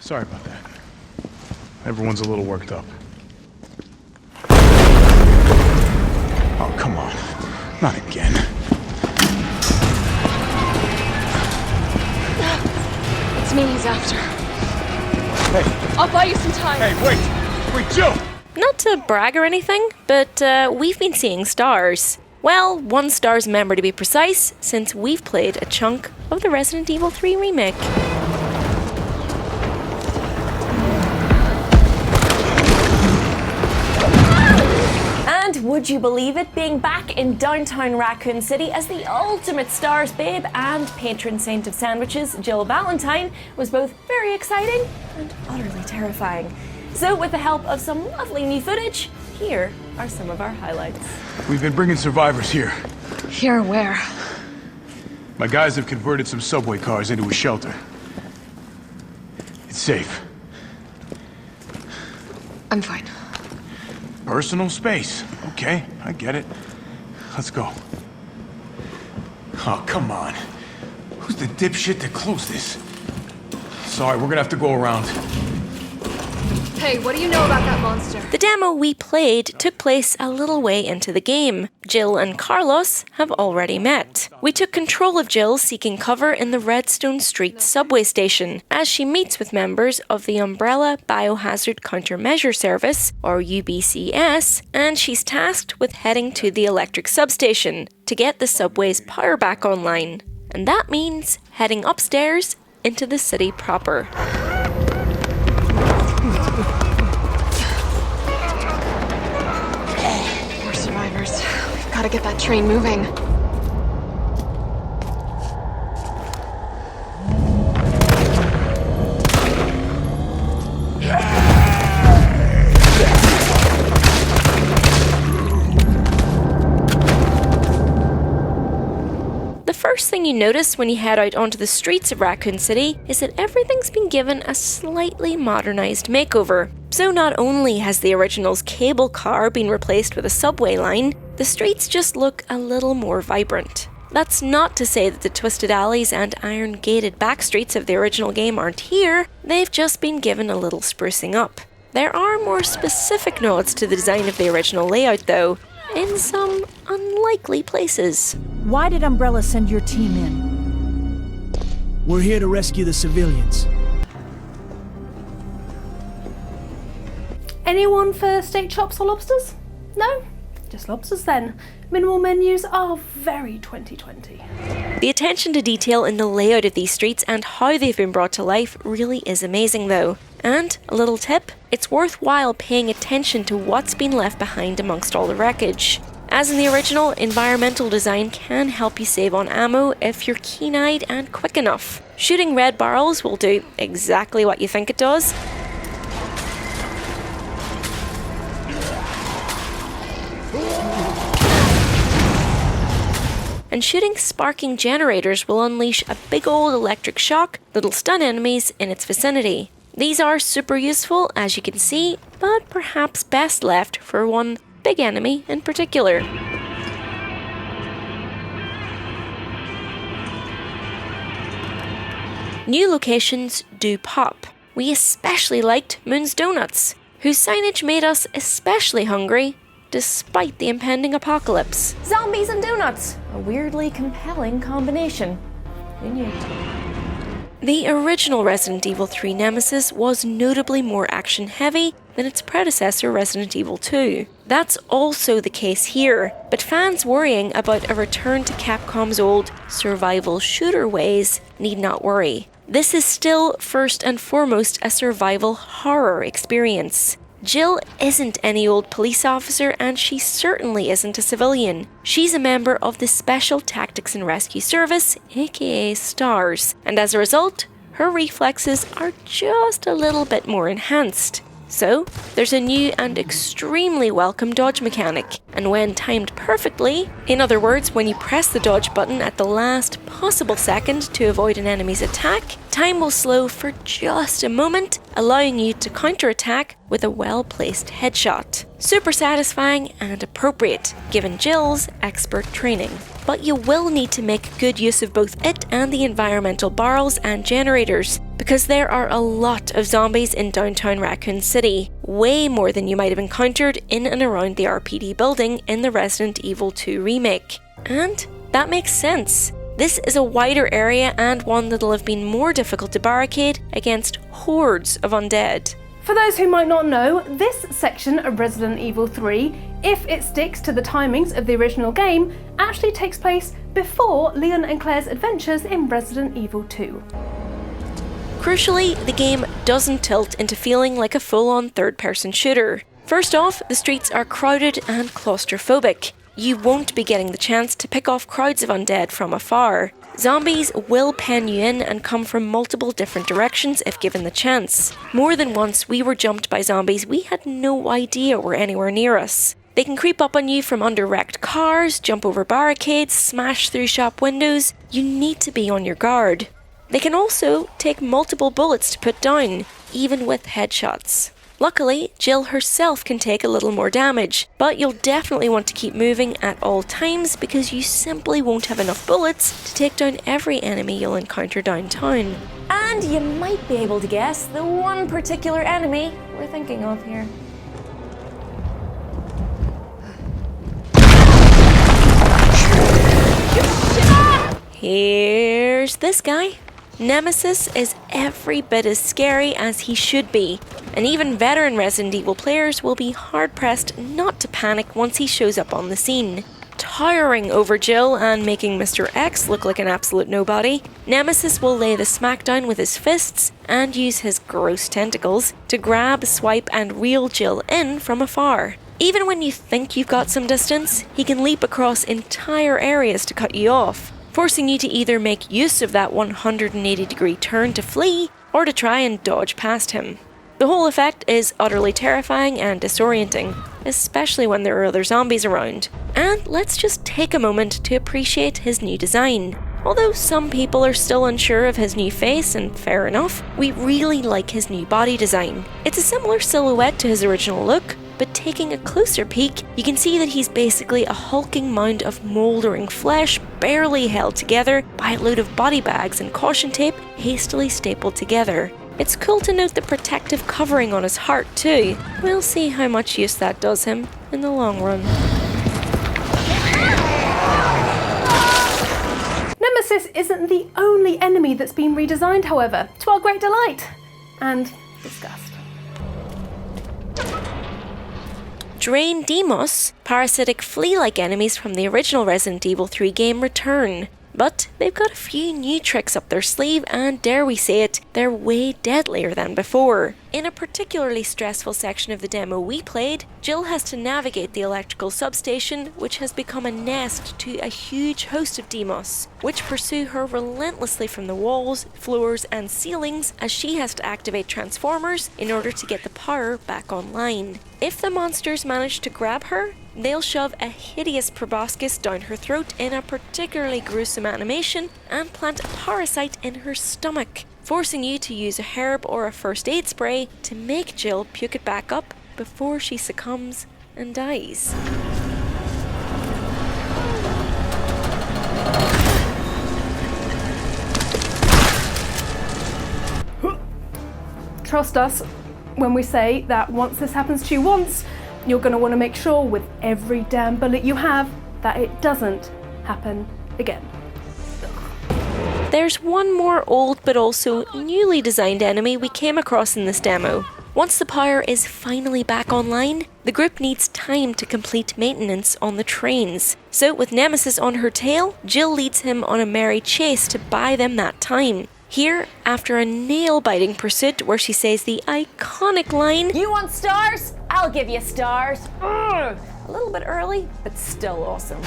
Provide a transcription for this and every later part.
Sorry about that. Everyone's a little worked up. Oh, come on. Not again. It's me he's after. Hey. I'll buy you some time. Hey, wait! Wait, Jill! Not to brag or anything, but we've been seeing stars. Well, 1 star's member to be precise, since we've played a chunk of the Resident Evil 3 remake. And would you believe it, being back in downtown Raccoon City as the ultimate stars babe and patron saint of sandwiches, Jill Valentine, was both very exciting and utterly terrifying. So with the help of some lovely new footage, here are some of our highlights. We've been bringing survivors here. Here where? My guys have converted some subway cars into a shelter. It's safe. I'm fine. Personal space. Okay, I get it. Let's go. Oh, come on. Who's the dipshit that closed this? Sorry, we're gonna have to go around. Hey, what do you know about that monster? The demo we played took place a little way into the game. Jill and Carlos have already met. We took control of Jill seeking cover in the Redstone Street subway station as she meets with members of the Umbrella Biohazard Countermeasure Service, or UBCS, and she's tasked with heading to the electric substation to get the subway's power back online. And that means heading upstairs into the city proper. More survivors. We've got to get that train moving. The first thing you notice when you head out onto the streets of Raccoon City is that everything's been given a slightly modernized makeover. So not only has the original's cable car been replaced with a subway line, the streets just look a little more vibrant. That's not to say that the twisted alleys and iron-gated backstreets of the original game aren't here, they've just been given a little sprucing up. There are more specific nods to the design of the original layout though, in some unlikely places. Why did Umbrella send your team in? We're here to rescue the civilians. Anyone for steak chops or lobsters? No? Just lobsters then. Minimal menus are very 2020. The attention to detail in the layout of these streets and how they've been brought to life really is amazing though. And, a little tip, it's worthwhile paying attention to what's been left behind amongst all the wreckage. As in the original, environmental design can help you save on ammo if you're keen-eyed and quick enough. Shooting red barrels will do exactly what you think it does. And shooting sparking generators will unleash a big old electric shock that'll stun enemies in its vicinity. These are super useful, as you can see, but perhaps best left for one big enemy in particular. New locations do pop. We especially liked Moon's Donuts, whose signage made us especially hungry despite the impending apocalypse. Zombies and donuts! A weirdly compelling combination. Who knew? The original Resident Evil 3 Nemesis was notably more action-heavy than its predecessor Resident Evil 2. That's also the case here, but fans worrying about a return to Capcom's old survival shooter ways need not worry. This is still first and foremost a survival horror experience. Jill isn't any old police officer, and she certainly isn't a civilian. She's a member of the Special Tactics and Rescue Service, aka STARS, and as a result, her reflexes are just a little bit more enhanced. So, there's a new and extremely welcome dodge mechanic, and when timed perfectly, in other words, when you press the dodge button at the last possible second to avoid an enemy's attack, time will slow for just a moment, allowing you to counterattack with a well-placed headshot. Super satisfying and appropriate, given Jill's expert training. But you will need to make good use of both it and the environmental barrels and generators, because there are a lot of zombies in downtown Raccoon City, way more than you might have encountered in and around the RPD building in the Resident Evil 2 remake. And that makes sense. This is a wider area and one that'll have been more difficult to barricade against hordes of undead. For those who might not know, this section of Resident Evil 3, if it sticks to the timings of the original game, actually takes place before Leon and Claire's adventures in Resident Evil 2. Crucially, the game doesn't tilt into feeling like a full-on third-person shooter. First off, the streets are crowded and claustrophobic. You won't be getting the chance to pick off crowds of undead from afar. Zombies will pen you in and come from multiple different directions if given the chance. More than once, we were jumped by zombies we had no idea were anywhere near us. They can creep up on you from under wrecked cars, jump over barricades, smash through shop windows. You need to be on your guard. They can also take multiple bullets to put down, even with headshots. Luckily, Jill herself can take a little more damage, but you'll definitely want to keep moving at all times because you simply won't have enough bullets to take down every enemy you'll encounter downtown. And you might be able to guess the one particular enemy we're thinking of here. Here's this guy. Nemesis is every bit as scary as he should be, and even veteran Resident Evil players will be hard-pressed not to panic once he shows up on the scene. Towering over Jill and making Mr. X look like an absolute nobody, Nemesis will lay the smackdown with his fists and use his gross tentacles to grab, swipe and reel Jill in from afar. Even when you think you've got some distance, he can leap across entire areas to cut you off, forcing you to either make use of that 180-degree turn to flee, or to try and dodge past him. The whole effect is utterly terrifying and disorienting, especially when there are other zombies around. And let's just take a moment to appreciate his new design. Although some people are still unsure of his new face, and fair enough, we really like his new body design. It's a similar silhouette to his original look, but taking a closer peek, you can see that he's basically a hulking mound of mouldering flesh barely held together by a load of body bags and caution tape hastily stapled together. It's cool to note the protective covering on his heart too. We'll see how much use that does him in the long run. Nemesis isn't the only enemy that's been redesigned, however, to our great delight and disgust. Drain Deimos, parasitic flea-like enemies from the original Resident Evil 3 game return. But they've got a few new tricks up their sleeve and, dare we say it, they're way deadlier than before. In a particularly stressful section of the demo we played, Jill has to navigate the electrical substation, which has become a nest to a huge host of Deimos, which pursue her relentlessly from the walls, floors and ceilings as she has to activate transformers in order to get the power back online. If the monsters manage to grab her, they'll shove a hideous proboscis down her throat in a particularly gruesome animation and plant a parasite in her stomach, forcing you to use a herb or a first aid spray to make Jill puke it back up before she succumbs and dies. Trust us when we say that once this happens to you once, you're going to want to make sure with every damn bullet you have that it doesn't happen again. There's one more old but also newly designed enemy we came across in this demo. Once the power is finally back online, the group needs time to complete maintenance on the trains. So with Nemesis on her tail, Jill leads him on a merry chase to buy them that time. Here, after a nail-biting pursuit where she says the iconic line, You want stars? I'll give you stars. A little bit early, but still awesome.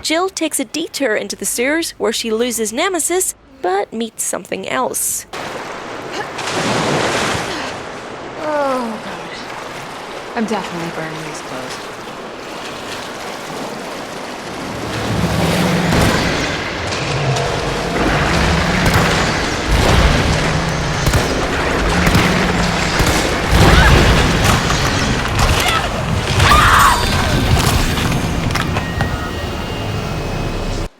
Jill takes a detour into the sewers where she loses Nemesis, but meets something else. Oh, God. I'm definitely burning these clothes.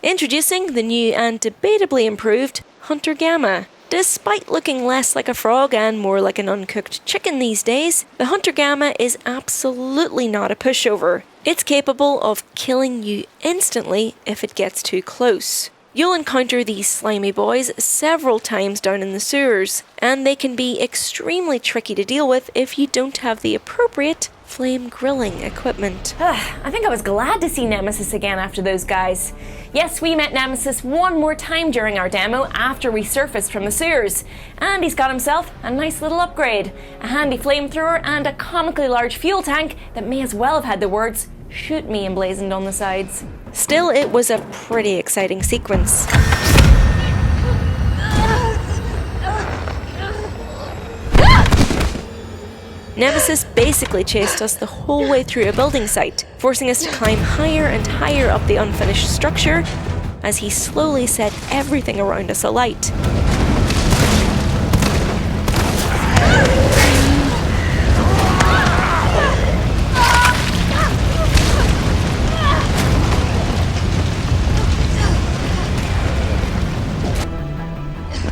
Introducing the new and debatably improved Hunter Gamma. Despite looking less like a frog and more like an uncooked chicken these days, the Hunter Gamma is absolutely not a pushover. It's capable of killing you instantly if it gets too close. You'll encounter these slimy boys several times down in the sewers, and they can be extremely tricky to deal with if you don't have the appropriate flame grilling equipment. I think I was glad to see Nemesis again after those guys. Yes, we met Nemesis one more time during our demo after we surfaced from the sewers, and he's got himself a nice little upgrade, a handy flamethrower and a comically large fuel tank that may as well have had the words "shoot me" emblazoned on the sides. Still, it was a pretty exciting sequence. Nemesis basically chased us the whole way through a building site, forcing us to climb higher and higher up the unfinished structure as he slowly set everything around us alight.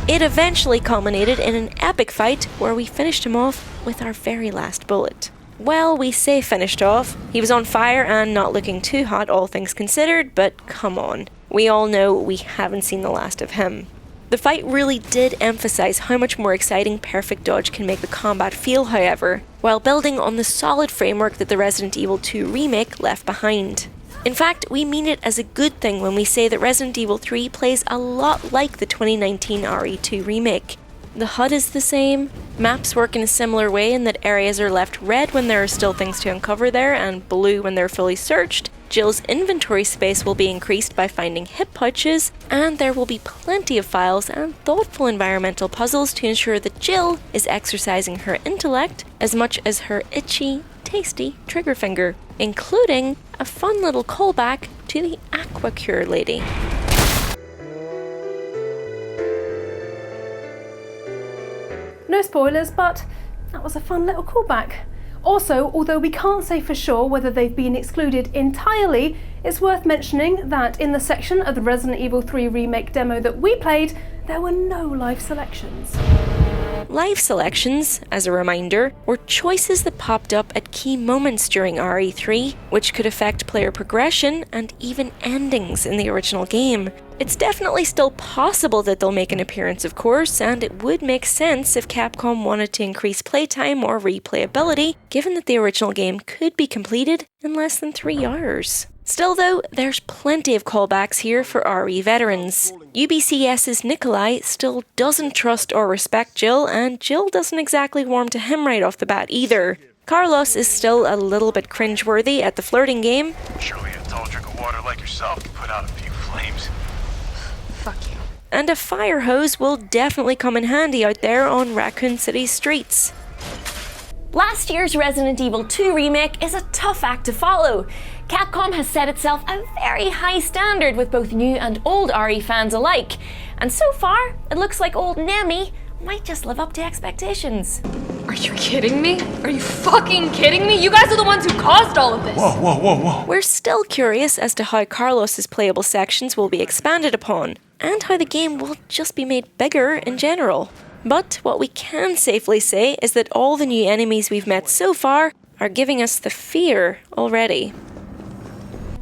It eventually culminated in an epic fight where we finished him off with our very last bullet. Well, we say finished off. He was on fire and not looking too hot, all things considered, but come on. We all know we haven't seen the last of him. The fight really did emphasize how much more exciting perfect dodge can make the combat feel, however, while building on the solid framework that the Resident Evil 2 remake left behind. In fact, we mean it as a good thing when we say that Resident Evil 3 plays a lot like the 2019 RE2 remake. The HUD is the same, maps work in a similar way in that areas are left red when there are still things to uncover there and blue when they're fully searched. Jill's inventory space will be increased by finding hip pouches, and there will be plenty of files and thoughtful environmental puzzles to ensure that Jill is exercising her intellect as much as her itchy, tasty trigger finger, including a fun little callback to the Aquacure lady. No spoilers, but that was a fun little callback. Also, although we can't say for sure whether they've been excluded entirely, it's worth mentioning that in the section of the Resident Evil 3 remake demo that we played, there were no live selections. Live selections, as a reminder, were choices that popped up at key moments during RE3, which could affect player progression and even endings in the original game. It's definitely still possible that they'll make an appearance, of course, and it would make sense if Capcom wanted to increase playtime or replayability, given that the original game could be completed in less than 3 hours. Still though, there's plenty of callbacks here for RE veterans. UBCS's Nikolai still doesn't trust or respect Jill, and Jill doesn't exactly warm to him right off the bat either. Carlos is still a little bit cringeworthy at the flirting game. Surely a tall drink of water like yourself can put out a few flames. Fuck you. And a fire hose will definitely come in handy out there on Raccoon City streets. Last year's Resident Evil 2 remake is a tough act to follow. Capcom has set itself a very high standard with both new and old RE fans alike, and so far, it looks like old Nemi might just live up to expectations. Are you kidding me? Are you fucking kidding me? You guys are the ones who caused all of this! Whoa. We're still curious as to how Carlos's playable sections will be expanded upon, and how the game will just be made bigger in general. But what we can safely say is that all the new enemies we've met so far are giving us the fear already.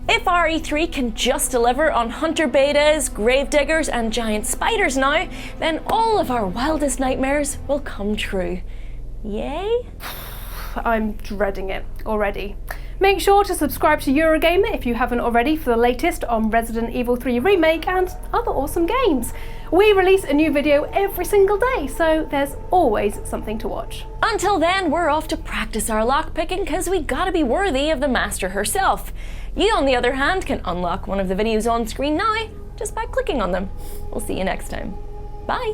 If RE3 can just deliver on hunter betas, gravediggers and giant spiders now, then all of our wildest nightmares will come true. Yay? I'm dreading it already. Make sure to subscribe to Eurogamer if you haven't already for the latest on Resident Evil 3 Remake and other awesome games. We release a new video every single day, so there's always something to watch. Until then, we're off to practice our lockpicking because we gotta be worthy of the master herself. You, on the other hand, can unlock one of the videos on screen now just by clicking on them. We'll see you next time. Bye!